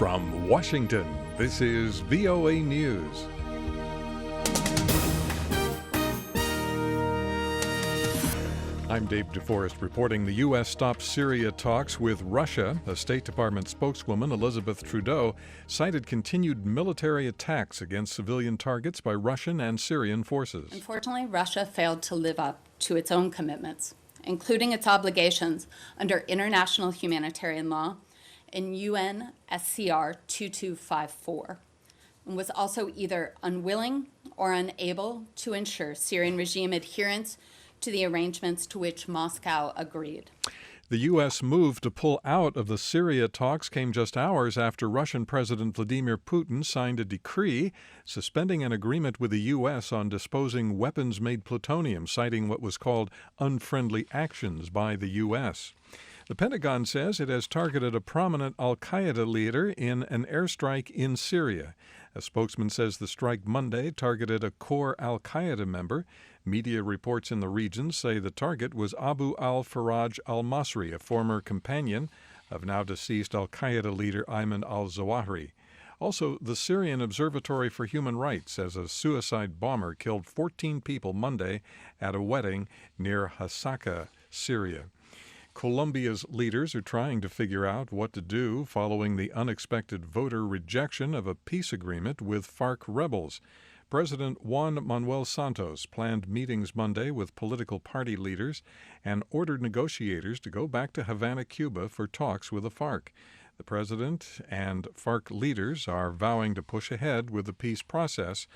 From Washington, this is VOA News. I'm Dave DeForest reporting the U.S. stopped Syria talks with Russia. A State Department spokeswoman, Elizabeth Trudeau, cited continued military attacks against civilian targets by Russian and Syrian forces. Unfortunately, Russia failed to live up to its own commitments, including its obligations under international humanitarian law in UNSCR 2254, and was also either unwilling or unable to ensure Syrian regime adherence to the arrangements to which Moscow agreed. The U.S. move to pull out of the Syria talks came just hours after Russian President Vladimir Putin signed a decree suspending an agreement with the U.S. on disposing weapons-made plutonium, citing what was called unfriendly actions by the U.S. The Pentagon says it has targeted a prominent al-Qaeda leader in an airstrike in Syria. A spokesman says the strike Monday targeted a core al-Qaeda member. Media reports in the region say the target was Abu al-Faraj al-Masri, a former companion of now-deceased al-Qaeda leader Ayman al-Zawahiri. Also, the Syrian Observatory for Human Rights says a suicide bomber killed 14 people Monday at a wedding near Hasaka, Syria. Colombia's leaders are trying to figure out what to do following the unexpected voter rejection of a peace agreement with FARC rebels. President Juan Manuel Santos planned meetings Monday with political party leaders and ordered negotiators to go back to Havana, Cuba for talks with the FARC. The president and FARC leaders are vowing to push ahead with the peace process.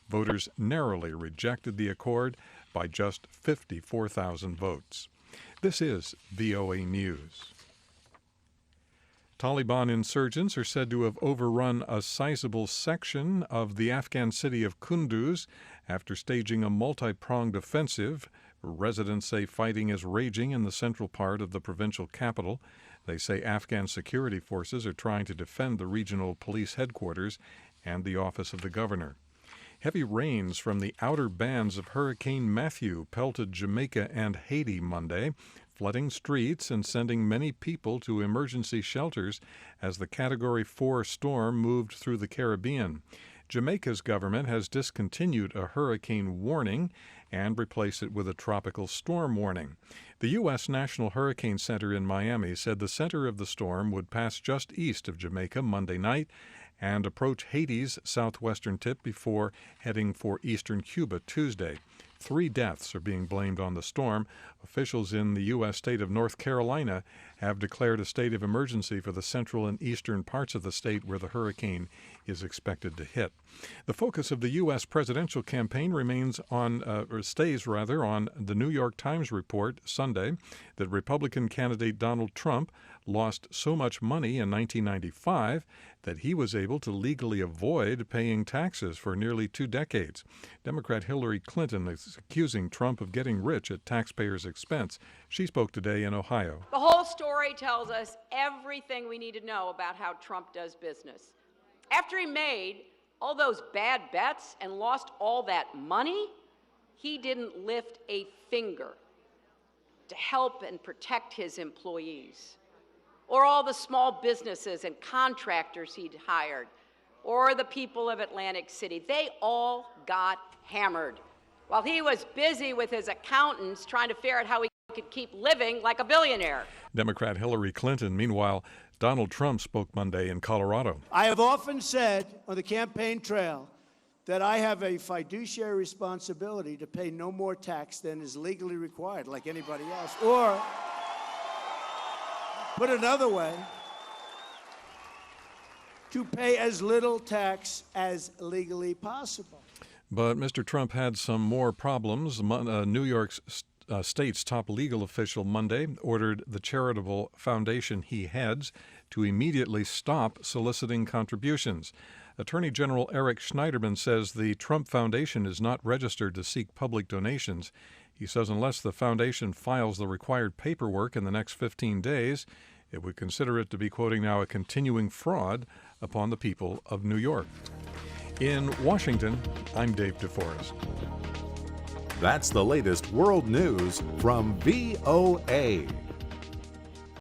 Voters narrowly rejected the accord by just 54,000 votes. This is VOA News. Taliban insurgents are said to have overrun a sizable section of the Afghan city of Kunduz after staging a multi-pronged offensive. Residents say fighting is raging in the central part of the provincial capital. They say Afghan security forces are trying to defend the regional police headquarters and the office of the governor. Heavy rains from the outer bands of Hurricane Matthew pelted Jamaica and Haiti Monday, flooding streets and sending many people to emergency shelters as the Category 4 storm moved through the Caribbean. Jamaica's government has discontinued a hurricane warning and replaced it with a tropical storm warning. The U.S. National Hurricane Center in Miami said the center of the storm would pass just east of Jamaica Monday night and approach Haiti's southwestern tip before heading for eastern Cuba Tuesday. 3 deaths are being blamed on the storm. Officials in the U.S. state of North Carolina have declared a state of emergency for the central and eastern parts of the state where the hurricane is expected to hit. The focus of the U.S. presidential campaign stays on the New York Times report Sunday that Republican candidate Donald Trump lost so much money in 1995 that he was able to legally avoid paying taxes for nearly 2 decades. Democrat Hillary Clinton is accusing Trump of getting rich at taxpayers' expense. She spoke today in Ohio. The whole story tells us everything we need to know about how Trump does business. After he made all those bad bets and lost all that money, he didn't lift a finger to help and protect his employees, or all the small businesses and contractors he'd hired, or the people of Atlantic City. They all got hammered while he was busy with his accountants trying to figure out how he could keep living like a billionaire. Democrat Hillary Clinton, meanwhile, Donald Trump spoke Monday in Colorado. I have often said on the campaign trail that I have a fiduciary responsibility to pay no more tax than is legally required, like anybody else. Or, put another way, to pay as little tax as legally possible. But Mr. Trump had some more problems. New York State's top legal official Monday ordered the charitable foundation he heads to immediately stop soliciting contributions. Attorney General Eric Schneiderman says the Trump Foundation is not registered to seek public donations. He says unless the foundation files the required paperwork in the next 15 days, it would consider it to be, quoting now, a continuing fraud upon the people of New York. In Washington, I'm Dave DeForest. That's the latest world news from VOA.